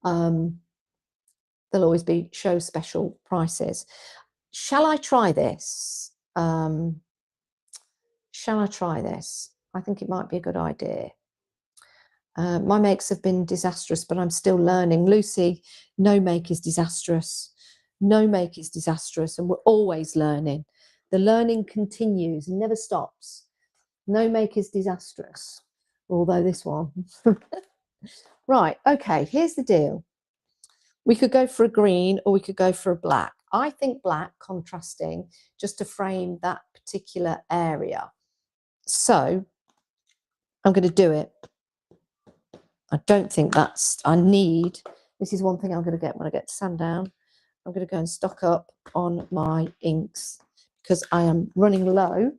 there'll always be show special prices. Shall I try this? Shall I try this? I think it might be a good idea. My makes have been disastrous, but I'm still learning. Lucy, no make is disastrous. No make is disastrous, and we're always learning. The learning continues and never stops. No make is disastrous, although this one. Right, okay, here's the deal. We could go for a green or we could go for a black. I think black, contrasting, just to frame that particular area. So I'm going to do it. I don't think that's, this is one thing I'm going to get when I get to Sandown. I'm going to go and stock up on my inks because I am running low.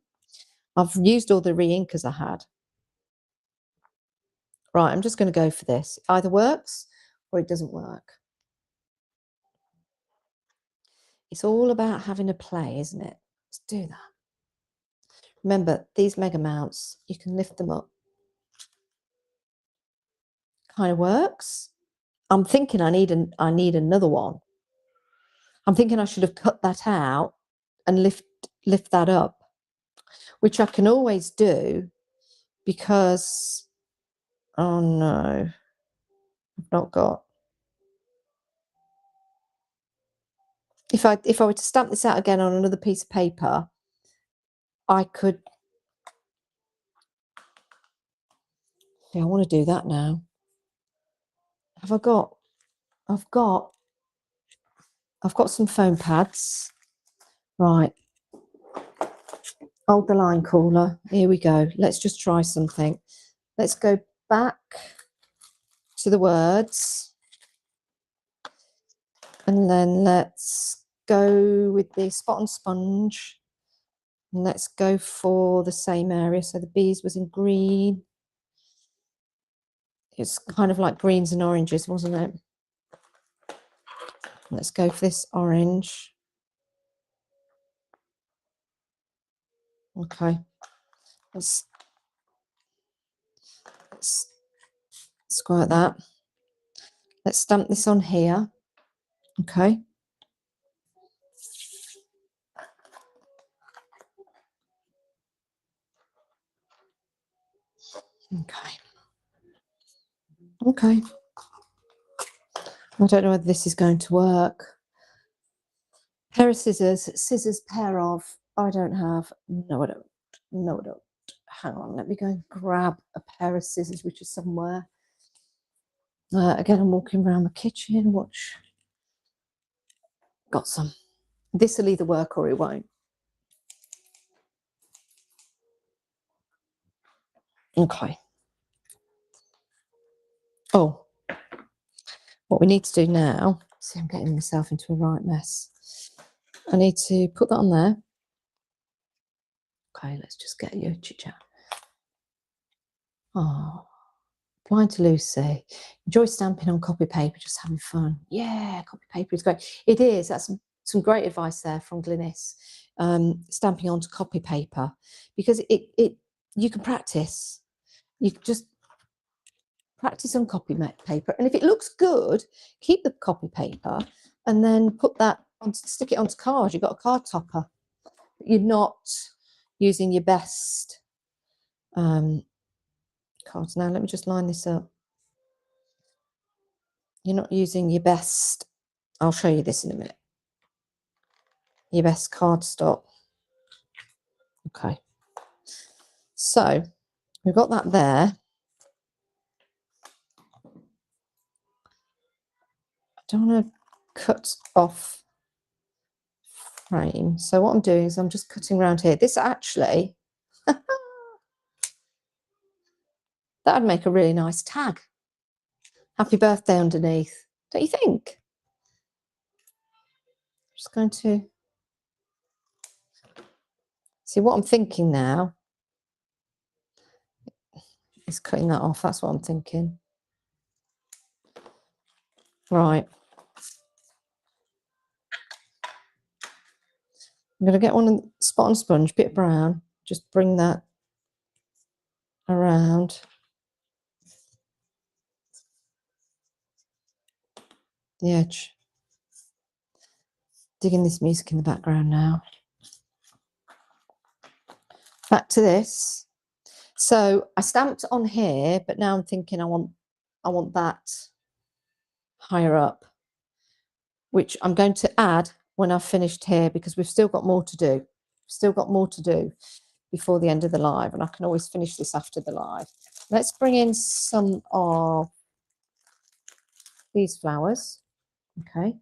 I've used all the re-inkers I had. Right, I'm just going to go for this. It either works or it doesn't work. It's all about having a play, isn't it? Let's do that. Remember, these mega mounts, you can lift them up. Kind of works. I'm thinking I need another one. I'm thinking I should have cut that out and lift that up, which I can always do because, oh no, I've not got. If I were to stamp this out again on another piece of paper, I could. Yeah, I want to do that now. Have I got? I've got some foam pads. Right. Hold the line caller. Here we go. Let's just try something. Let's go back to the words. And then let's go with the spot on sponge. And let's go for the same area. So the bees was in green. It's kind of like greens and oranges, wasn't it? Let's go for this orange. Okay. Let's squirt that. Let's stamp this on here. Okay. Okay. Okay. I don't know whether this is going to work. Pair of scissors, pair of, I don't have, no I don't, no I don't. Hang on, let me go and grab a pair of scissors which is somewhere. Again, I'm walking around the kitchen, watch. Got some. This will either work or it won't. Okay. Oh, what we need to do now, see, I'm getting myself into a right mess. I need to put that on there. Okay, let's just get you a chit chat. Oh, Blind to Lucy. Enjoy stamping on copy paper, just having fun. Yeah, copy paper is great. It is. That's some great advice there from Glynis. Stamping onto copy paper, because it you can practice. You can just practice on copy paper, and if it looks good, keep the copy paper and then put that on, stick it onto cards. You've got a card topper. You're not using your best cards. Now let me just line this up. You're not using your best, I'll show you this in a minute, your best cardstock. Okay, so we've got that there. I don't want to cut off frame, so what I'm doing is I'm just cutting around here. This actually that'd make a really nice tag. Happy birthday underneath, don't you think? Just going to see what I'm thinking now is cutting that off. That's what I'm thinking. Right. I'm going to get one spot on sponge, bit brown, just bring that around the edge. Digging this music in the background now. Back to this. So I stamped on here, but now I'm thinking I want that higher up, which I'm going to add when I've finished here, because we've still got more to do. Still got more to do before the end of the live, and I can always finish this after the live. Let's bring in some of these flowers. Okay.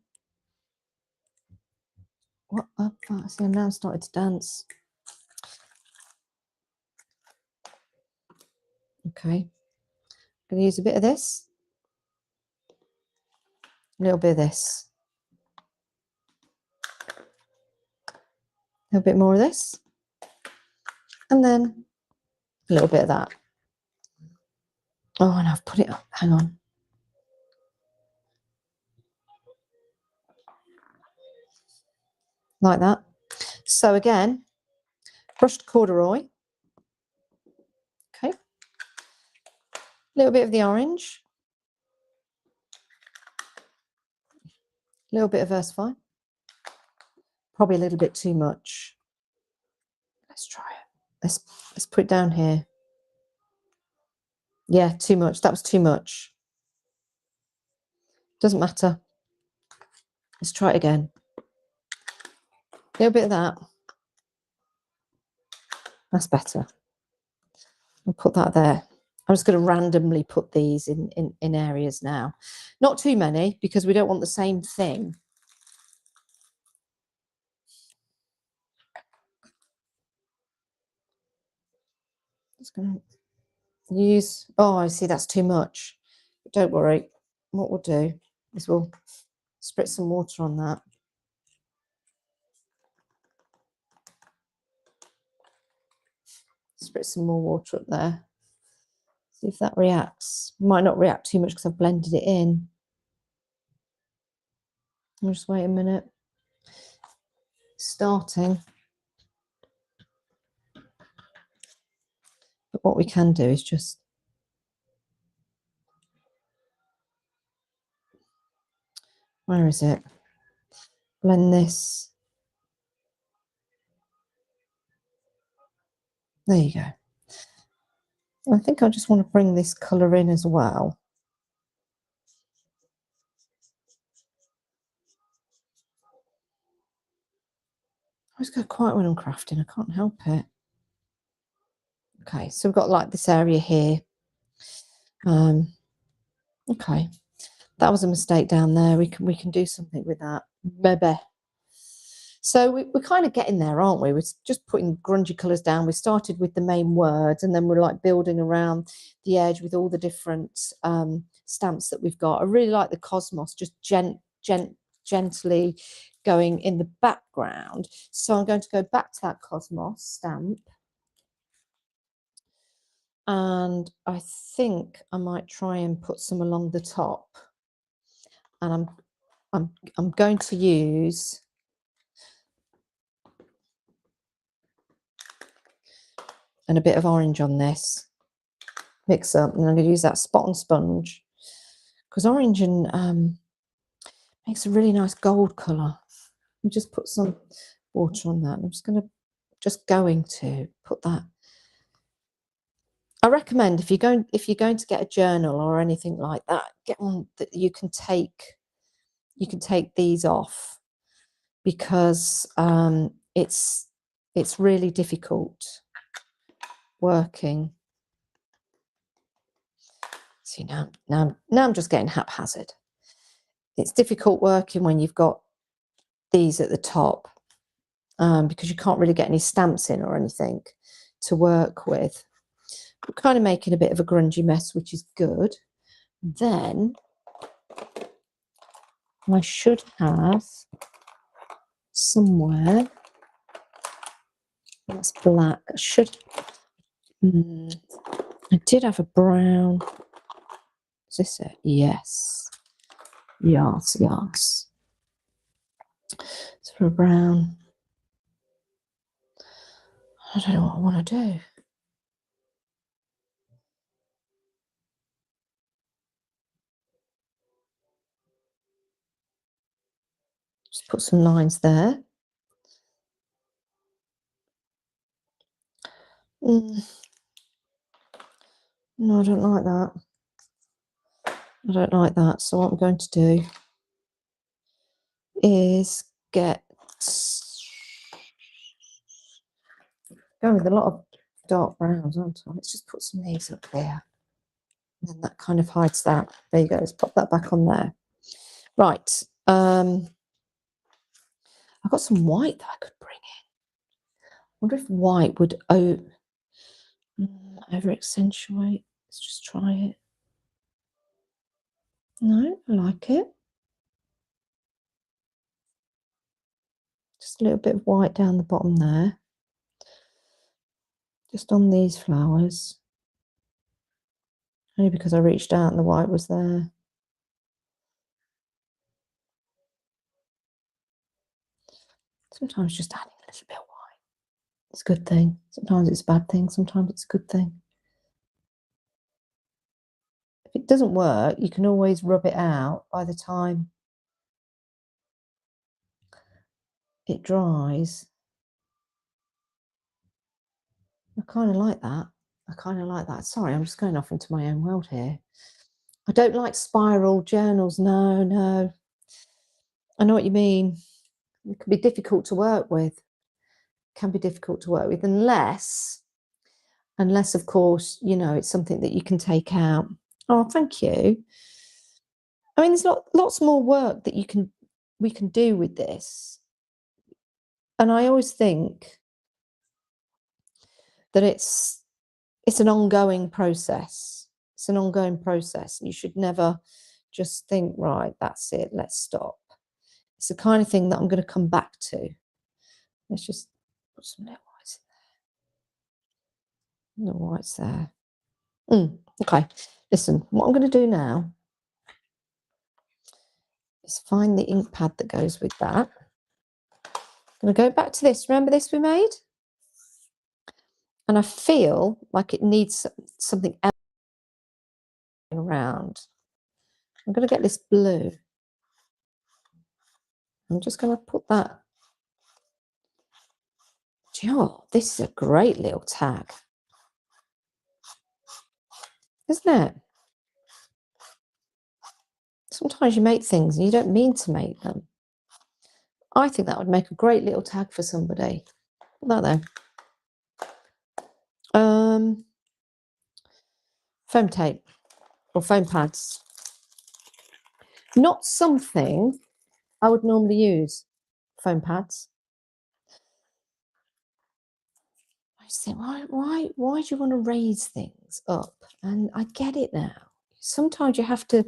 What? See, I'm now started to dance. Okay. I'm going to use a bit of this. A little bit of this. A little bit more of this. And then a little bit of that. Oh, and I've put it up. Hang on. Like that. So again, brushed corduroy. Okay. A little bit of the orange. A little bit of Versafine. Probably a little bit too much. Let's try it. Let's put it down here. Yeah, too much. That was too much. Doesn't matter. Let's try it again. A little bit of that. That's better. I'll put that there. I'm just going to randomly put these in areas now. Not too many, because we don't want the same thing. Just going to use, oh, I see that's too much. But don't worry. What we'll do is we'll spritz some water on that. Spritz some more water up there. See if that reacts. Might not react too much because I've blended it in. I'll just wait a minute. Starting. But what we can do is just where is it? Blend this. There you go. I think I just want to bring this colour in as well. I always go quiet when I'm crafting. I can't help it. Okay, so we've got like this area here. Okay, that was a mistake down there. We can do something with that. Maybe. So we're kind of getting there, aren't we? We're just putting grungy colours down. We started with the main words, and then we're like building around the edge with all the different stamps that we've got. I really like the Cosmos, just gently going in the background. So I'm going to go back to that Cosmos stamp. And I think I might try and put some along the top. And I'm going to use and a bit of orange on this mix up, and I'm going to use that spot on sponge because orange and makes a really nice gold colour. And just put some water on that. I'm just going to put that. I recommend if you're going to get a journal or anything like that, get one that you can take these off, because it's really difficult working. See, now I'm just getting haphazard. It's difficult working when you've got these at the top, because you can't really get any stamps in or anything to work with. We're kind of making a bit of a grungy mess, which is good. Then I should have somewhere, that's black. I did have a brown. Is this it? Yes. Yes. It's for a brown. I don't know what I want to do. Just put some lines there. No, I don't like that. I don't like that. So what I'm going to do is going with a lot of dark browns, aren't I? Let's just put some of these up there. And then that kind of hides that. There you go. Let's pop that back on there. Right. I've got some white that I could bring in. I wonder if white would over accentuate. Let's just try it. No, I like it. Just a little bit of white down the bottom there. Just on these flowers. Only because I reached out and the white was there. Sometimes just adding a little bit of white. It's a good thing. Sometimes it's a bad thing. Sometimes it's a good thing. If it doesn't work, you can always rub it out by the time it dries. I kind of like that. I kind of like that. Sorry, I'm just going off into my own world here. I don't like spiral journals. No, no. I know what you mean. It can be difficult to work with. Can be difficult to work with unless of course, you know, it's something that you can take out. Oh, thank you. I mean, there's lots more work that we can do with this. And I always think that it's an ongoing process. It's an ongoing process. You should never just think, right, that's it, let's stop. It's the kind of thing that I'm going to come back to. Let's just put some little whites in there. Little whites there. Okay, listen, what I'm going to do now is find the ink pad that goes with that. I'm going to go back to this. Remember this we made? And I feel like it needs something else around. I'm going to get this blue. I'm just going to put that. Do you know what? This is a great little tag. Isn't it? Sometimes you make things and you don't mean to make them. I think that would make a great little tag for somebody. Put that there. Foam tape or foam pads. Not something I would normally use, foam pads. I just think, why do you want to raise things up? And I get it now. Sometimes you have to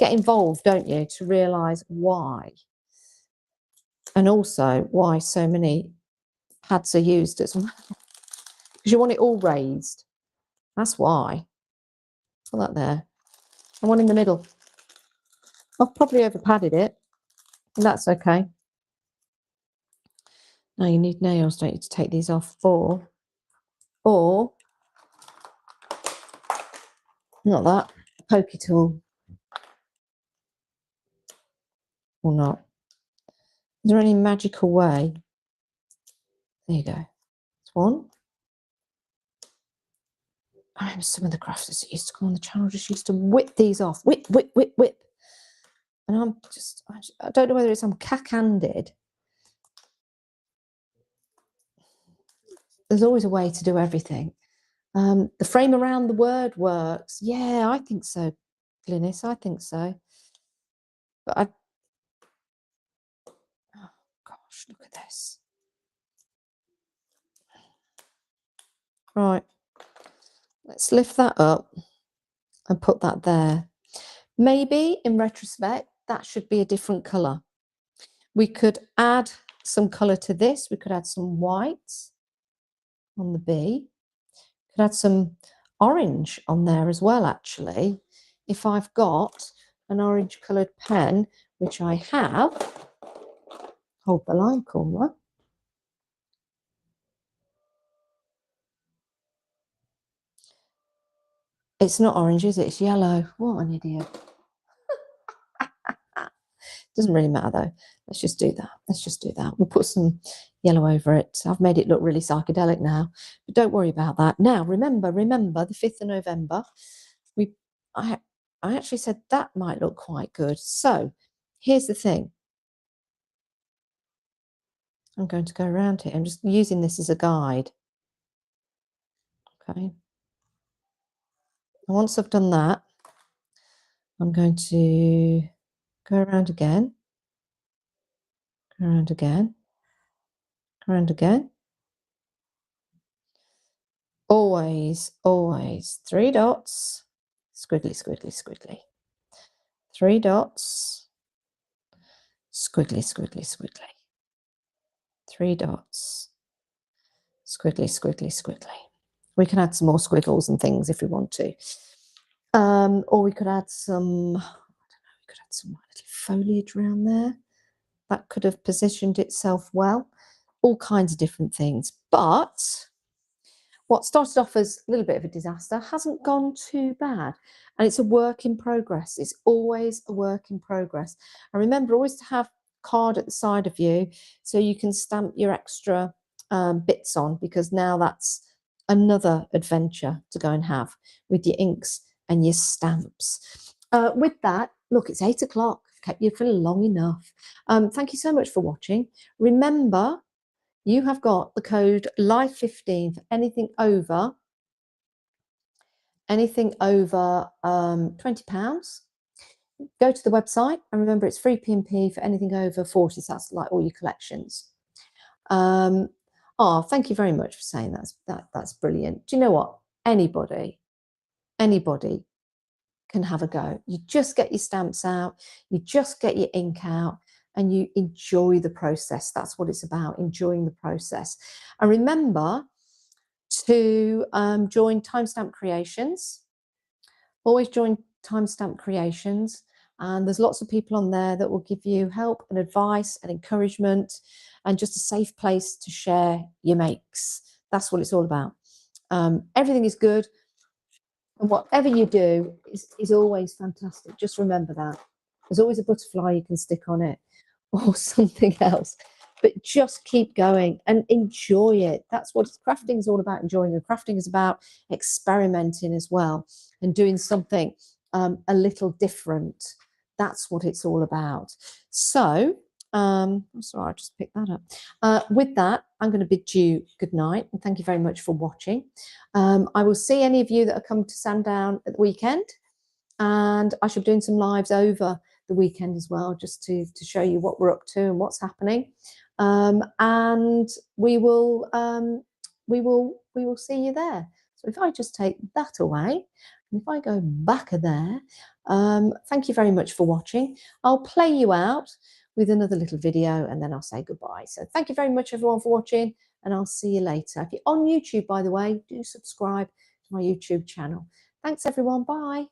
get involved, don't you, to realise why. And also why so many pads are used as well. Because you want it all raised. That's why. Put that there. And one in the middle. I've probably over padded it. And that's okay. Now you need nails, don't you, to take these off for. Or, not that, a pokey tool. Or not. Is there any magical way? There you go. That's one. I remember some of the crafters that used to go on the channel just used to whip these off. Whip, whip, whip, whip. And I don't know whether it's I'm cack-handed. There's always a way to do everything. The frame around the word works. Yeah, I think so, Glynis. I think so. But oh gosh, look at this. Right. Let's lift that up and put that there. Maybe in retrospect, that should be a different colour. We could add some colour to this. We could add some white on the B. Could add some orange on there as well, actually. If I've got an orange coloured pen, which I have, hold the line caller. It's not orange, is it? It's yellow. What an idiot. Doesn't really matter though. Let's just do that. Let's just do that. We'll put some yellow over it. I've made it look really psychedelic now, but don't worry about that. Now, remember the 5th of November, I actually said that might look quite good. So here's the thing. I'm going to go around here. I'm just using this as a guide. Okay. And once I've done that, I'm going to Go around again. Go around again. Go around again. Always, always 3 dots. Squiggly, squiggly, squiggly. 3 dots. Squiggly, squiggly, squiggly. 3 dots. Squiggly, squiggly, squiggly. We can add some more squiggles and things if we want to. Or we could add some, I don't know, we could add some little foliage around there. That could have positioned itself well. All kinds of different things. But what started off as a little bit of a disaster hasn't gone too bad. And it's a work in progress. It's always a work in progress. And remember always to have a card at the side of you so you can stamp your extra bits on, because now that's another adventure to go and have with your inks and your stamps. With that, look, it's 8 o'clock. I've kept you for long enough. Thank you so much for watching. Remember, you have got the code LIVE15 for anything over £20. Go to the website and remember it's free P&P for anything over 40. So that's like all your collections. Thank you very much for saying that's brilliant. Do you know what? Anybody can have a go. You just get your stamps out, you just get your ink out, and you enjoy the process. That's what it's about, enjoying the process. And remember to join Timestamp Creations. Always join Timestamp Creations. And there's lots of people on there that will give you help and advice and encouragement and just a safe place to share your makes. That's what it's all about. Everything is good. And whatever you do is always fantastic. Just remember that. There's always a butterfly you can stick on it or something else. But just keep going and enjoy it. That's what crafting is all about, enjoying it. Crafting is about experimenting as well and doing something a little different. That's what it's all about. So, I'm sorry, I just picked that up. With that, I'm going to bid you good night and thank you very much for watching. I will see any of you that are coming to Sandown at the weekend, and I shall be doing some lives over the weekend as well, just to show you what we're up to and what's happening. And we will see you there. So if I just take that away, and if I go back there, thank you very much for watching. I'll play you out with another little video and then I'll say goodbye. So thank you very much everyone for watching, and I'll see you later. If you're on YouTube, by the way, do subscribe to my YouTube channel. Thanks everyone, bye.